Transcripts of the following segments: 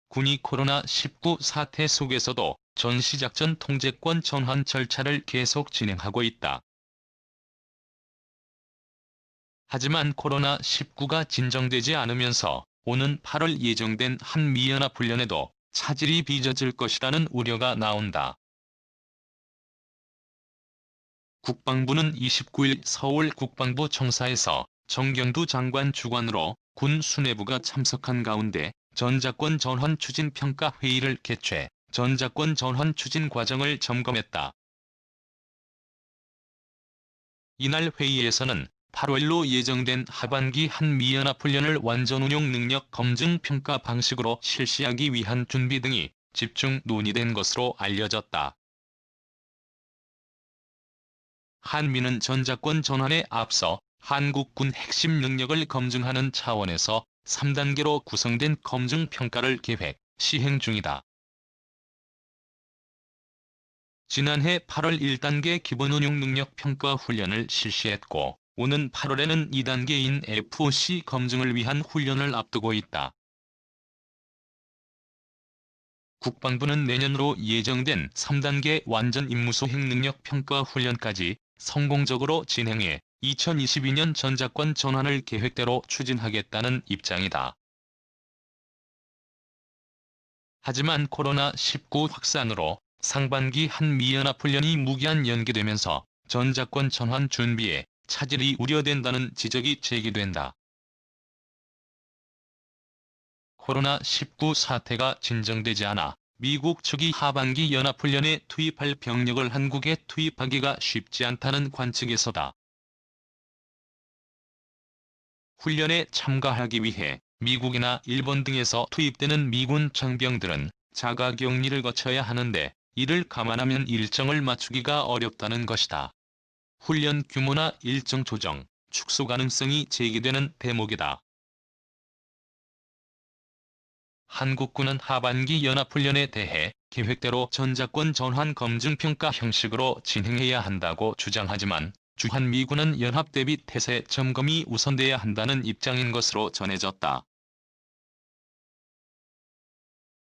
군이 코로나19 사태 속에서도 전시작전 통제권 전환 절차를 계속 진행하고 있다. 하지만 코로나19가 진정되지 않으면서 오는 8월 예정된 한미연합훈련에도 차질이 빚어질 것이라는 우려가 나온다. 국방부는 29일 서울 국방부 청사에서 정경두 장관 주관으로 군 수뇌부가 참석한 가운데 전작권 전환 추진 평가 회의를 개최, 전작권 전환 추진 과정을 점검했다. 이날 회의에서는 8월로 예정된 하반기 한미연합훈련을 완전운용 능력 검증 평가 방식으로 실시하기 위한 준비 등이 집중 논의된 것으로 알려졌다. 한미는 전작권 전환에 앞서 한국군 핵심 능력을 검증하는 차원에서 3단계로 구성된 검증 평가를 계획, 시행 중이다. 지난해 8월 1단계 기본운용 능력 평가 훈련을 실시했고, 오는 8월에는 2단계인 FOC 검증을 위한 훈련을 앞두고 있다. 국방부는 내년으로 예정된 3단계 완전 임무 수행 능력 평가 훈련까지 성공적으로 진행해 2022년 전작권 전환을 계획대로 추진하겠다는 입장이다. 하지만 코로나19 확산으로 상반기 한미연합훈련이 무기한 연기되면서 전작권 전환 준비에 차질이 우려된다는 지적이 제기된다. 코로나19 사태가 진정되지 않아 미국 측이 하반기 연합훈련에 투입할 병력을 한국에 투입하기가 쉽지 않다는 관측에서다. 훈련에 참가하기 위해 미국이나 일본 등에서 투입되는 미군 장병들은 자가격리를 거쳐야 하는데 이를 감안하면 일정을 맞추기가 어렵다는 것이다. 훈련 규모나 일정 조정, 축소 가능성이 제기되는 대목이다. 한국군은 하반기 연합훈련에 대해 계획대로 전작권 전환 검증 평가 형식으로 진행해야 한다고 주장하지만 주한미군은 연합 대비 태세 점검이 우선돼야 한다는 입장인 것으로 전해졌다.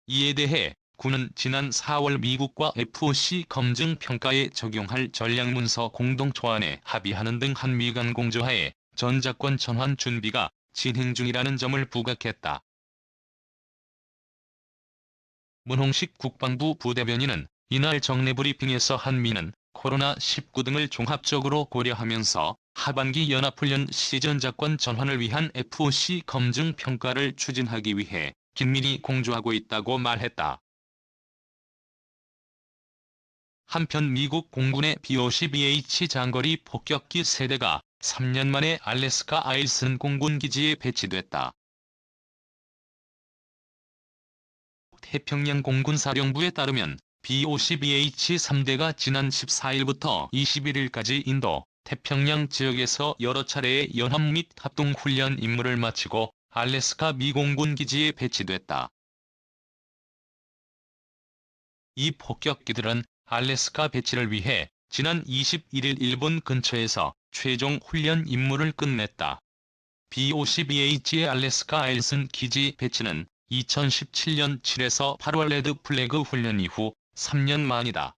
이에 대해 군은 지난 4월 미국과 FOC 검증 평가에 적용할 전략문서 공동초안에 합의하는 등 한미 간 공조하에 전작권 전환 준비가 진행 중이라는 점을 부각했다. 문홍식 국방부 부대변인은 이날 정례 브리핑에서 한미는 코로나19 등을 종합적으로 고려하면서 하반기 연합훈련 시 전작권 전환을 위한 FOC 검증 평가를 추진하기 위해 긴밀히 공조하고 있다고 말했다. 한편 미국 공군의 B-52H 장거리 폭격기 세대가 3년 만에 알래스카 아일슨 공군기지에 배치됐다. 태평양 공군사령부에 따르면 B-52H3대가 지난 14일부터 21일까지 인도, 태평양 지역에서 여러 차례의 연합 및 합동훈련 임무를 마치고 알래스카 미 공군기지에 배치됐다. 이 폭격기들은 알래스카 배치를 위해 지난 21일 일본 근처에서 최종 훈련 임무를 끝냈다. B-52H의 알래스카 아일슨 기지 배치는 2017년 7에서 8월 레드 플래그 훈련 이후 3년 만이다.